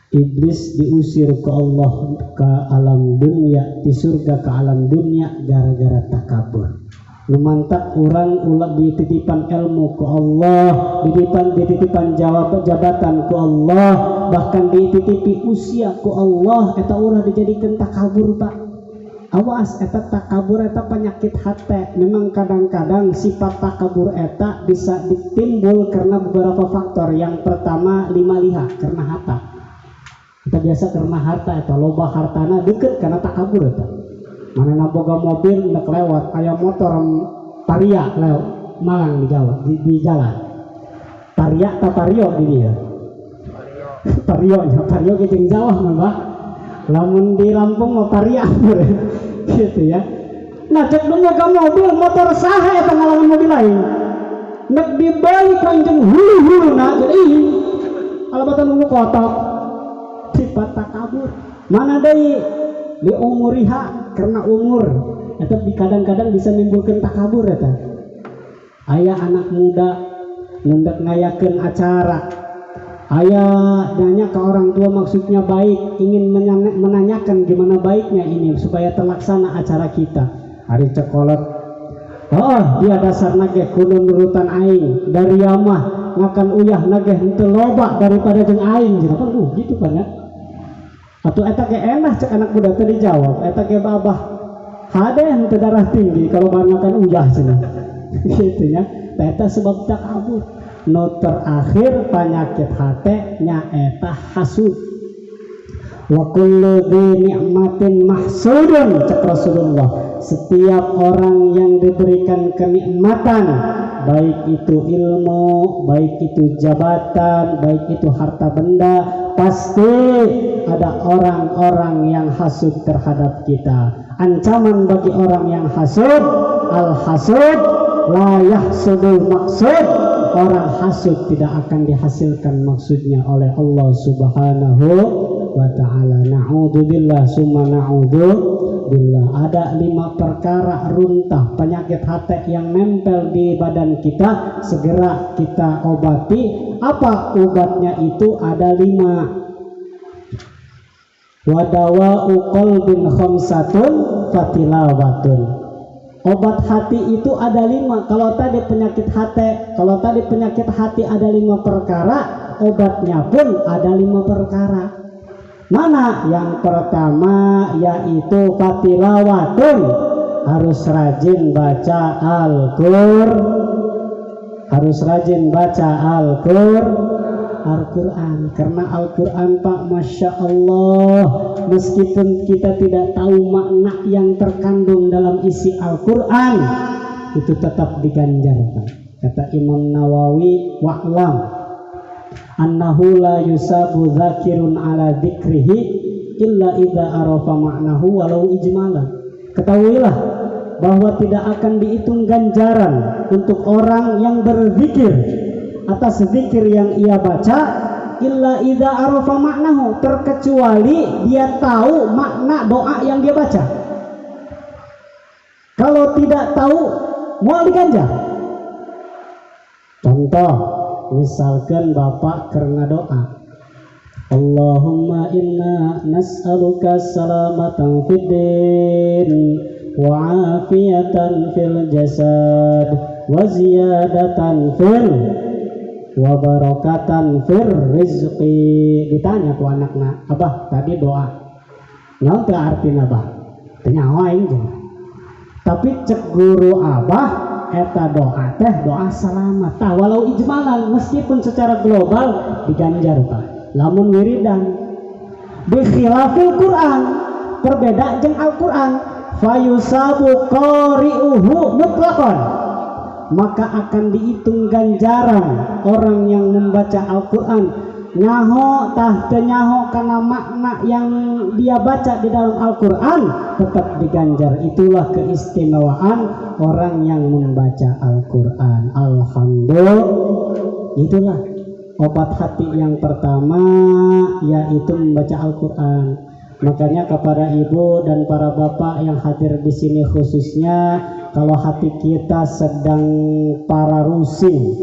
Iblis diusir ke Allah ke alam dunia, di surga ke alam dunia gara-gara takabur. Lumantak orang ulah dititipan ilmu ke Allah, dititipan jabatan ke Allah, bahkan dititipi usia ke Allah, eta ulah dijadikan takabur, Pak. Awas, eta takabur eta penyakit hati. Memang kadang-kadang sifat takabur eta bisa ditimbul karena beberapa faktor. Yang pertama liha karena harta. Kita biasa karena harta eta loba hartana deket karena takabur eta. Manehna boga mobil hendak lewat aya motor paria lewat malang di jalan. Paria ta pario di dia. Pario ge jeung Jawa mah, Mbak. Lamun di Lampung mah paria gitu ya. Nah cek dulu ke mobil motor saha eta ngalaman mobil lain. Nek dibalik ka jeung hulu-huluna jadi alabatan dulu kotok. Sifat takabur mana deui di umuriha karena umur eta kadang-kadang bisa menimbulkan takabur eta. Aya anak muda ngendak ngayakeun acara, aya nanya ke orang tua maksudnya baik, ingin menanyakan gimana baiknya ini supaya terlaksana acara kita. Hari cekolot, oh dia dasarna ge kudu nurutan aing dari yamah ngakan uyah nage henteu loba daripada jeung aing cenah kan gitu kan ya. Atuh eta ge enak cek anak muda teh dijawab, eta ge babah hade henteu darah tinggi kalau bahan makan uyah cenah. Gitu ya. Eta sebab takabur. No terakhir penyakit hate nyaeta hasud. Wa kullu dzi ni'matin mahsudun cek Rasulullah. Setiap orang yang diberikan kenikmatan baik itu ilmu, baik itu jabatan, baik itu harta benda, pasti ada orang-orang yang hasud terhadap kita. Ancaman bagi orang yang hasud, al-hasud la yahsudul maksud. Orang hasud tidak akan dihasilkan maksudnya oleh Allah Subhanahu wa ta'ala. Na'udzubillah summa na'udzubillah. Ada 5 perkara runtah penyakit hati yang nempel di badan kita, segera kita obati. Apa obatnya itu? Ada 5. Wadawa'u qalbin khamsatun fatilawatun. Obat hati itu ada 5. Kalau tadi penyakit hati ada 5 perkara, obatnya pun ada 5 perkara. Mana? Yang pertama yaitu fatilawatun, harus rajin baca Al-Quran. Karena Al-Quran Pak, Masya Allah, meskipun kita tidak tahu makna yang terkandung dalam isi Al-Quran, itu tetap diganjar Pak. Kata Imam Nawawi, wa'lam annahu la yusabu dzakirun ala dzikrihi illa idza arafa ma'nahu walau ijmalan. Ketahuilah bahwa tidak akan dihitung ganjaran untuk orang yang berzikir atas zikir yang ia baca illa idza arafa maknahu, terkecuali dia tahu makna doa yang dia baca. Kalau tidak tahu, mau diganjar. Contoh, misalkan Bapak karena doa, Allahumma inna nas'aluka salamatan fid din wa afiyatan fil jasad wa ziyadatan fil wa barakatan fir rizqi. Ditanya ku anakna, abah tadi doa naon teh artina abah? Tanya aing jeung. Tapi cek guru abah eta doa teh doa selamat. Tah walau ijmalan, meskipun secara global diganjar Pak. Lamun wiridan bi khilafil Quran, berbeda jeung Al-Quran, fayusabu qari'uhu mutlaqan, maka akan dihitung ganjaran orang yang membaca Al-Quran. Nyaho tah teu nyaho karena makna yang dia baca di dalam Al-Quran, tetap diganjar. Itulah keistimewaan orang yang membaca Al-Quran. Alhamdulillah. Itulah obat hati yang pertama, yaitu membaca Al-Quran. Makanya kepada ibu dan para bapak yang hadir di sini khususnya, kalau hati kita sedang pararusing,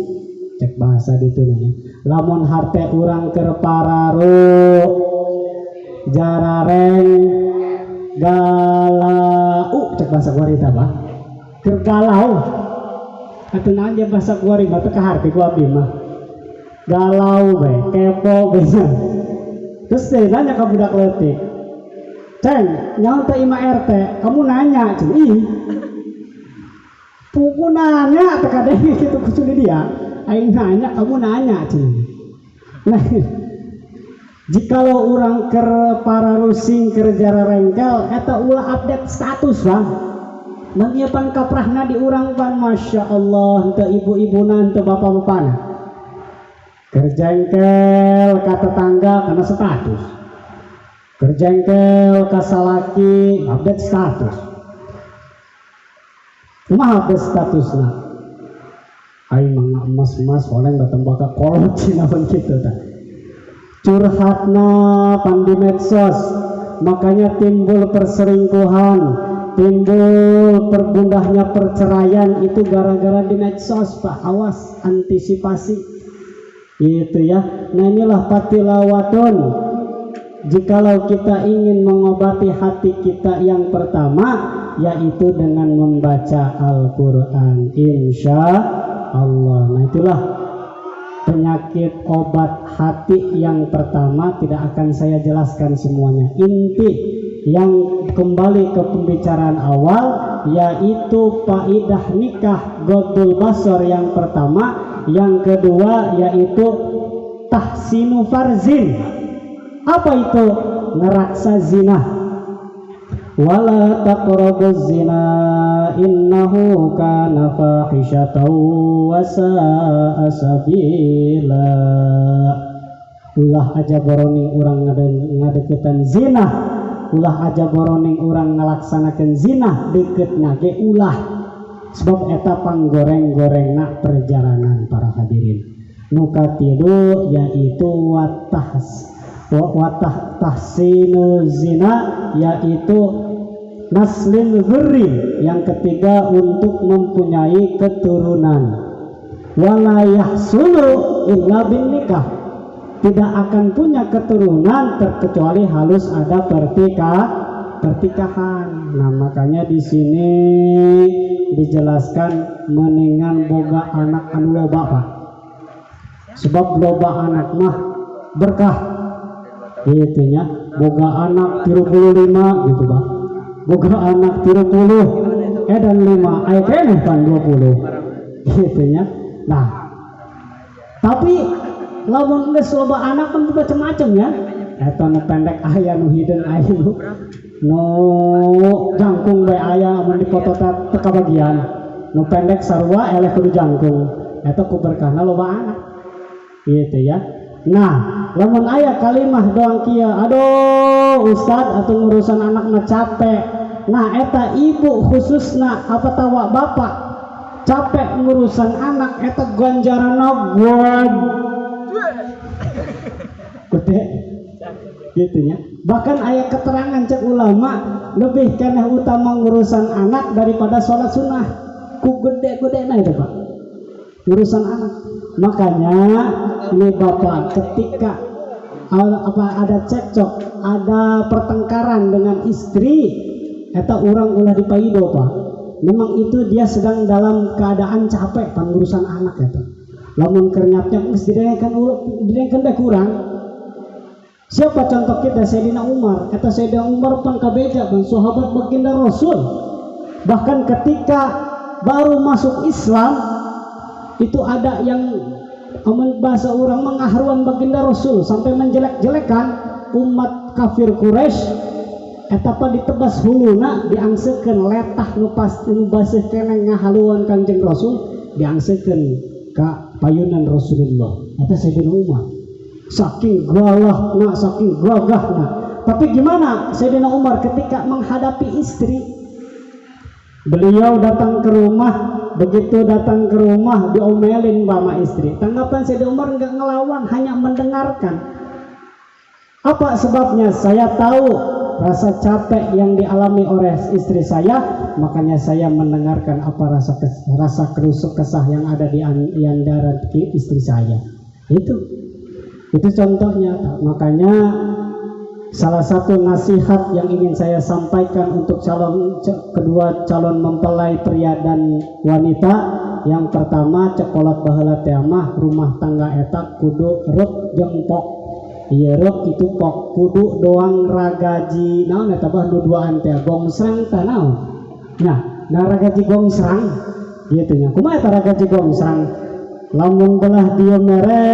cek bahasa itu nih, lamun harte urang keur pararu jarareng galau, cek bahasa guarita Pak, keur galau atuh naon je bahasa guarita teh ka harte ku abdi mah galau we kepo bener. Terus nanya ka budak leutik, Ceng, nyawa teh Ima RT, kamu nanya, Ceng, ih, puku nanya, terkadang gitu kusuli dia, aing nanya, kamu nanya, Ceng. Nah, jikalau orang ker para rusing kerja rengkel, eta ulah update status bang, menyiapkan kaprahna di urang pan, Masya Allah, ente ibu-ibu ente bapak-bapak, kerjengkel kata tetangga karena status. Kerjengkel kasalaki update status. Kumaha update statusna? Aing mah emas-emas oleh datang bakal kolot cina pun kitu tah. Curhatna pan di medsos, makanya timbul perselingkuhan, timbul perbundahnya perceraian, itu gara-gara di medsos Pak. Awas, antisipasi. Itu ya. Nah inilah fatilawatun. Jikalau kita ingin mengobati hati kita, yang pertama yaitu dengan membaca Al-Quran, insya Allah. Nah itulah penyakit obat hati yang pertama, tidak akan saya jelaskan semuanya. Inti yang kembali ke pembicaraan awal, yaitu faidah nikah ghaddul basar yang pertama. Yang kedua yaitu tahsinu farzin. Apa itu? Ngeraksa zina. Wala taqrabuz zina innahu kana fahishatan wa sa'a sabila. Ulah aja boroning urang ngadeketan zina, ulah aja boroning urang ngalaksanakeun zina deketna ge ulah, sebab eta panggoreng-gorengna perjalanan para hadirin. Nu katilu yaitu tahsinu zina, yaitu naslin dzurri, yang ketiga untuk mempunyai keturunan. Wala yahsulu illa bin nikah, tidak akan punya keturunan terkecuali halus ada pertikahan. Nah, makanya di sini dijelaskan mendingan boga anak anu loba, Pak. Sebab loba anak mah berkah. Gitu nya, boga anak 35 gitu, Pak. Boga anak 30 dan 5 aya keneh pan 20. Gitu nya. Nah, tapi lamun geus loba anak kan macam-macam ya. Eta nu pendek aya, nu hideung aya, nu jangkung bae aya, mun dipoto teh kabagian. Nu pendek sarua eleh kudu jangkung. Eta ku berkahna loba anak. Gitu ya. Nah, lamun aya kalimah doang kieu, aduh ustad atuh ngurusan anak mah capek. Nah, eta ibu khususna apa tawa bapak capek ngurusan anak, eta ganjaranna gede gitu ya. Bahkan ayat keterangan cek ulama lebih keneh utama ngurusan anak daripada sholat sunnah. Ku gede-gede nah itu Pak, urusan anak. Makanya ini Bapak ketika ada cekcok, ada pertengkaran dengan istri, eta orang ulah dipaido Pak. Memang itu dia sedang dalam keadaan capek pan urusan anak eta. Lamun kernyapnya geus didengekeun bae kurang. Siapa contoh kita? Sayyidina Umar. Kata Sayyidina Umar pan kabeja ban sahabat baginda Rasul. Bahkan ketika baru masuk Islam itu ada yang bahasa orang mengahruan baginda Rasul sampai menjelek-jelekan umat kafir Quraisy. Eta pa ditebas huluna diangsekeun letah nu pasti nu baseuh keneh ngahaluan Kanjeng Rasul diangsekeun ka payunan Rasulullah. Eta Sayyidina Umar. Saking galahna, saking gagahna. Tapi gimana Sayyidina Umar ketika menghadapi istri? Beliau datang ke rumah, begitu datang ke rumah diomelin sama istri. Tanggapan Sayyidina Umar enggak ngelawan, hanya mendengarkan. Apa sebabnya? Saya tahu rasa capek yang dialami oleh istri saya, makanya saya mendengarkan apa rasa kerusuk kesah yang ada di antara istri saya. Itu contohnya. Makanya salah satu nasihat yang ingin saya sampaikan untuk kedua calon mempelai pria dan wanita, yang pertama cekolat baheula teh mah rumah tangga eta kudu rep jeung pok. Ieu rep itu pok kudu doang ragaji naon eta bah duduaan teh gongsrang teh naon. Nah ragaji gongsrang kitu nya. Kumaha eta ragaji gongsrang? Lamun belah dia mere,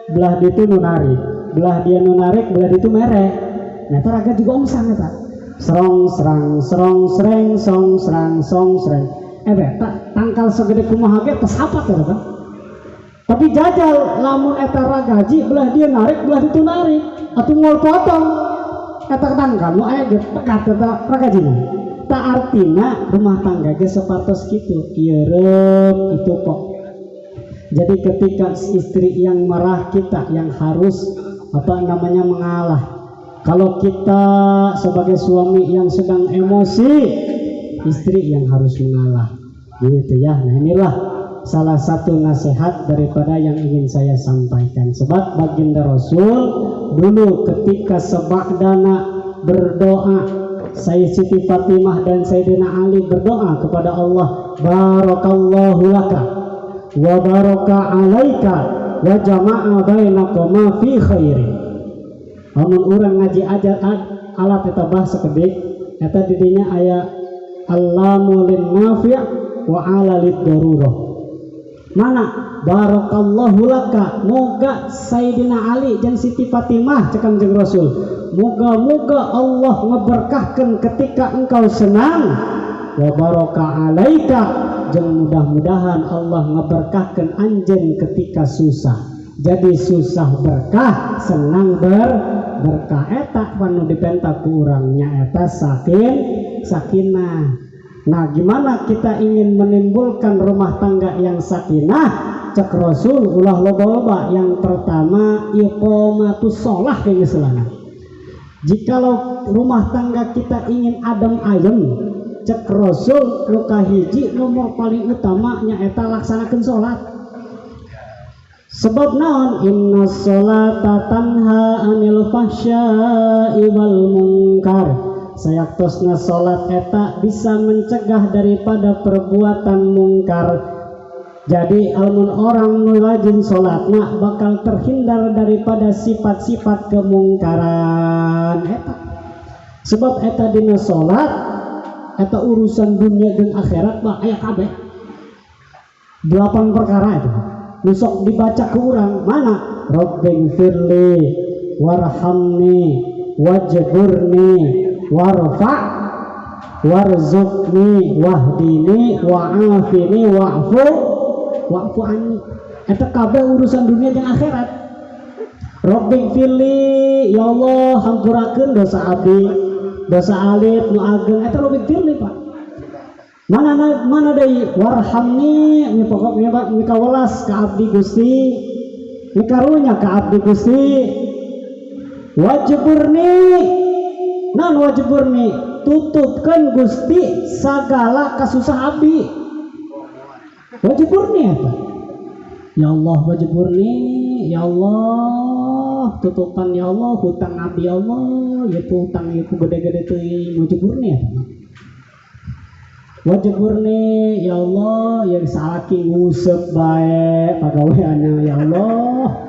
belah ditu nu narik, belah dia nu narik, belah ditu mere. Nah eta ragaji gongsrang eta. Serong serang serong sreng song serang song sreng. Eta tangkal segede kumaha ge pesapat eta. Tapi jajal lamun eta ragaji belah dia narik belah itu narik atuh ngol potong eta tangkal nu aya ge pegat eta ragajina. Ta artina rumah tangga ge sapartos kitu, ieu reup itu pok. Jadi ketika istri yang marah, kita yang harus mengalah. Kalau kita sebagai suami yang sedang emosi, istri yang harus mengalah. Gitu ya. Nah inilah salah satu nasihat daripada yang ingin saya sampaikan. Sebab baginda Rasul dulu ketika sebagdana berdoa, Siti Fatimah dan Sayyidina Ali berdoa kepada Allah, barakallahu laka wa baraka alaika wa jama'a bainakuma fi khairin. Amun urang ngaji ajar alat eta bahasa gede eta didinya aya allamu lin nafi' wa ala lid darurah. Mana barakallahu laka, moga Sayyidina Ali dan Siti Fatimah cek Kanjeng Rasul, moga-moga Allah ngeberkahkan ketika engkau senang, wa baraka alaika jeung mudah-mudahan Allah ngeberkahkeun anjeun ketika susah. Jadi susah berkah, senang berkah. Eta panu dipenta ku urang nyaeta sakinah. Nah, gimana kita ingin menimbulkan rumah tangga yang sakinah? Cek Rasul ulah loba-loba. Yang pertama iqamatus shalah kayaknya selana. Jikalau rumah tangga kita ingin adem ayem, cek Rasul luka hiji nomor paling utama nyaeta laksanakeun salat. Sebab naon inna sholata tanha anil fahsya'i wal munkar. Sayaktosna salat eta bisa mencegah daripada perbuatan mungkar. Jadi almun orang nu rajin salatna bakal terhindar daripada sifat-sifat kemungkaran eta. Sebab eta dina salat eta urusan dunia dan akhirat mah aya kabeh. 8 perkara itu. Besok dibaca ke orang mana? Rabbighfirli warhamni wajburni warfa' warzuqni wahdini wa'afini wa'fu anni. Eta kabeh urusan dunia dan akhirat. Rabbighfirli, ya Allah hampurakeun dosa abdi, dosa alit nu ageng. Eta Rabbighfirli Pak. Mana deui warhamni mi pokoknya Pak mi kawelas ka abdi Gusti, mi karunya ka abdi Gusti. Wajburni, naon wajburni? Tutupkeun Gusti sagala kasusah abdi. Wajburni apa? Ya Allah wajburni, ya Allah tutupan ya Allah hutang abdi ya Allah, ya hutang ieu gede-gede teuing wajburni apa? Wajburni ya Allah yang salaki ngusep bae pagaweanna ya Allah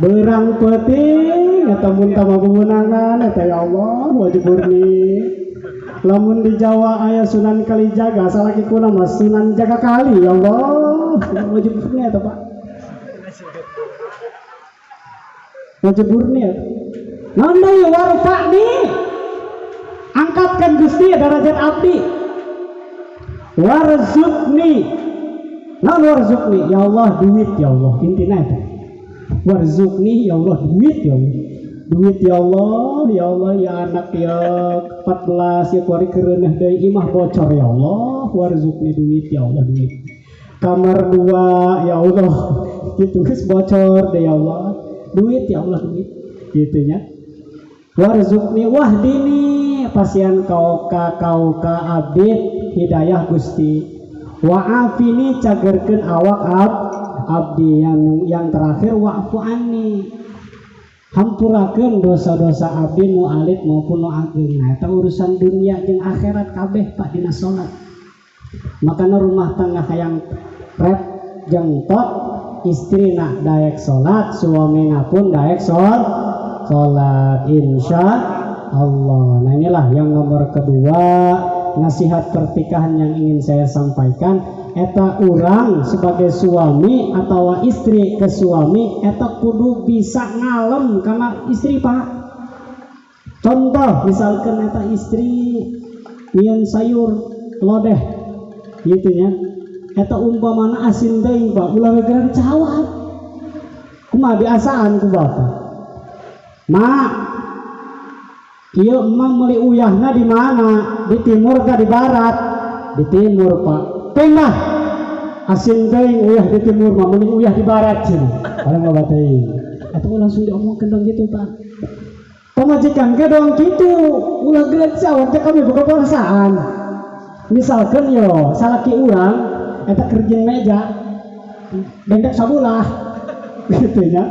berang peuting eta mun tama pemenangan eta ya Allah wajburni. Lamun di Jawa aya Sunan Kalijaga salaki kuna mah Sunan Jaga Kali ya Allah wajburni eta Pak. Wajburni naon deui warfa'ni angkatkan Gusti derajat abdi. Warzuqni, nah warzuqni ya Allah duit ya Allah intina itu. Warzuqni ya Allah duit ya Allah, duit ya Allah ya anak ya 14 ya kuari kerenah dari imah bocor ya Allah. Warzuqni duit ya Allah duit. Kamar 2 ya Allah gitu guys bocor deh ya Allah. Duit ya Allah duit gitunya. Warzuqni wahdini pasien kauka abid hidayah Gusti. Wa'afini cagerkeun awak abdi. Yang terakhir wa'fu anni hampurakeun dosa-dosa abdi nu alit maupun nu ageng. Nah eta urusan dunia jeung akhirat kabeh Pak dina salat. Makana rumah tangga hayang rep jengtot istrina daek salat suamina pun daek salat insya Allah. Nah inilah yang nomor kedua nasihat pertikahan yang ingin saya sampaikan. Eta urang sebagai suami atau istri ke suami eta kudu bisa ngalem karena istri Pak. Contoh misalkan eta istri nyieun sayur lodeh gitunya. Eta umpamana asin teuing Pak ulah gegeran cawat. Kumaha biasaan ku bapak. Mak, ieu emang meuli uyahna di mana? Di timur ka di barat? Di timur Pak. Pendah asin teuing uyah di timur mah mending uyah di barat cenah. Bareng babat teuing. Eta langsung diomongkeun dong gitu Pak. Pamajikan ke dong gitu. Ulah geus cawat teh kami buka perasaan. Misalkan yo salaki urang eta kerjin meja bendek sabulah gitu nya.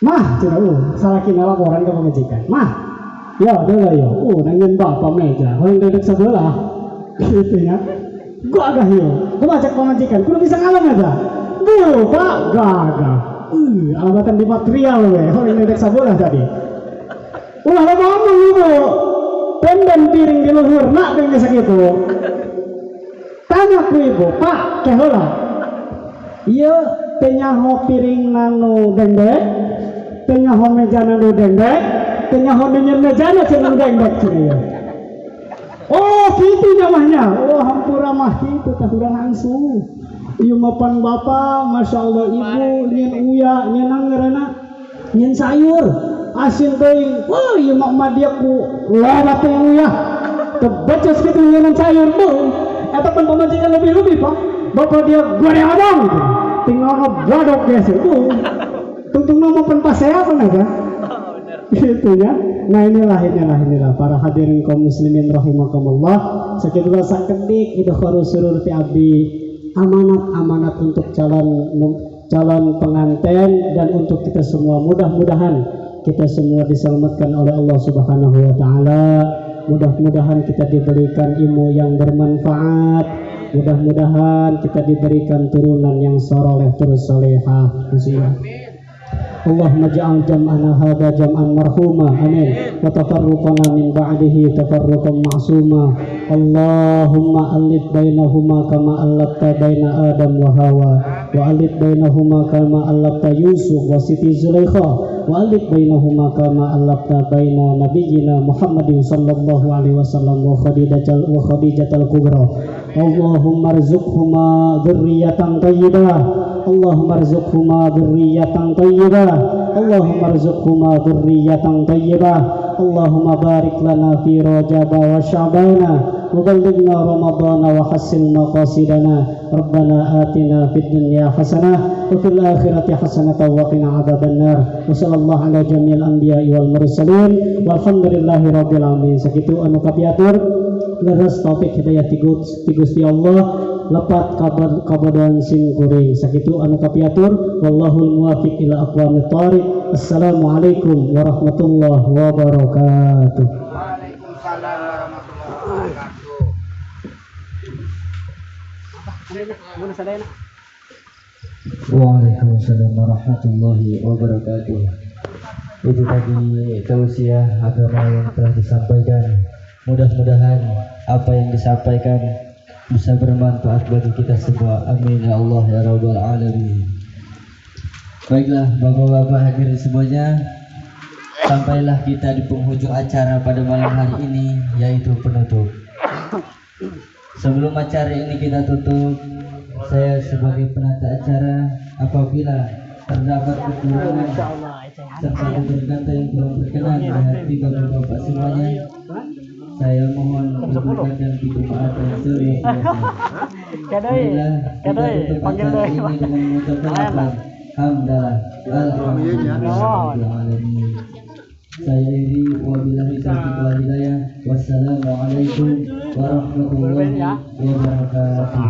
Mah cenah salaki laporan ke pamajikan. Mah ya deula yo nangeun bapak meja hoyong bendek sabulah gitu nya. Gua agak hiu, gua cek pamajikan, kudu bisa ngalem aja. Bu, Pak, gagah. Alabatan di material we, hoyong bendek sabulah tadi. Ulah ngomong ibu, penden piring di luhur, nak pengen sakitu. Tanya ku ibu, Pak, kehola. Iya, tenyaho piring nanu dendek, tenyaho meja nanu dendek, tenyaho nunyer meja nanu dendek ciri. Oh, gitu namanya. Oh hampura mah gitu tah urang langsung. Ieu mapan bapak, masya Allah ibu, nyen uya, nyen anggarana, nyen sayur, asin teuing. Wah ieu mah dia ku lewat teh uya. Tebecos kitu nyen sayur tuh. Eta pan pamajikan lebih-lebih Pak. Bapak dia goreng abang gitu. Tinggal ngebadok biasa tuh. Tungtung nama pan pasea kan apa? Gitu ya. Nah inilah para hadirin kaum muslimin rahimakumullah. Sakitu sakedik idkharu surur fi abdi amanat untuk calon pengantin dan untuk kita semua. Mudah-mudahan kita semua diselamatkan oleh Allah Subhanahu wa taala. Mudah-mudahan kita diberikan ilmu yang bermanfaat. Mudah-mudahan kita diberikan turunan yang soleh terus solehah. Allahumma ja'al jam'ana hadha jam'an marhuma amin wa tafarruqana min ba'dihi tafarruqan ma'suma. Allahumma alif bainahuma kama allafta baina Adam wa Hawa wa alif bainahuma kama allafta Yusuf wa Siti Zulaikha wa alif bainahuma kama allafta baina nabiyyina Muhammadin sallallahu alaihi wasallam wa Khadijatal kubra. Allahumma rzuqhuma dzurriyyatan thayyibah. Allahumma rzuqhuma dzurriyyatan thayyibah. Allahumma rzuqhuma dzurriyyatan thayyibah. Allahumma barik lana fi Rajab wa Sya'bana wa ballighna Ramadhana wa hassin maqasidana. Rabbana atina fid dunya hasanah wa fil akhirati hasanatan wa qina adzabannar. Wa sallallahu ala jamil anbiya'i wal mursalin walhamdulillahi rabbil alamin. Sakitu anu kapiatur leres taufik hidayah ti Gusti Allah lepat kabodohan sing kuring. Sakitu anu kapiatur wallahul muwaffiq ila aqwamit thariq. Assalamualaikum warahmatullahi wabarakatuh. Waalaikumsalam warahmatullahi wabarakatuh. Waalaikumsalam warahmatullahi wabarakatuh. Itu tadi tausiah agama yang telah disampaikan. Mudah-mudahan apa yang disampaikan bisa bermanfaat bagi kita semua. Amin ya Allah ya Rabbal Alamin. Baiklah bapak-bapak hadirin semuanya, sampailah kita di penghujung acara pada malam hari ini, yaitu penutup. Sebelum acara ini kita tutup, saya sebagai penata acara, apabila terdapat kekurangan serta kata yang kurang berkenan di hati bapak-bapak semuanya, saya mohon berkenan dan dimaafkan serius-seriusnya. Kita tutup acara ini dengan mengucapkan hamdalah alhamdulillahirrahmanirrahim. Saya iri wabillahi taufiq wal hidayah. Wassalamualaikum warahmatullahi wabarakatuh.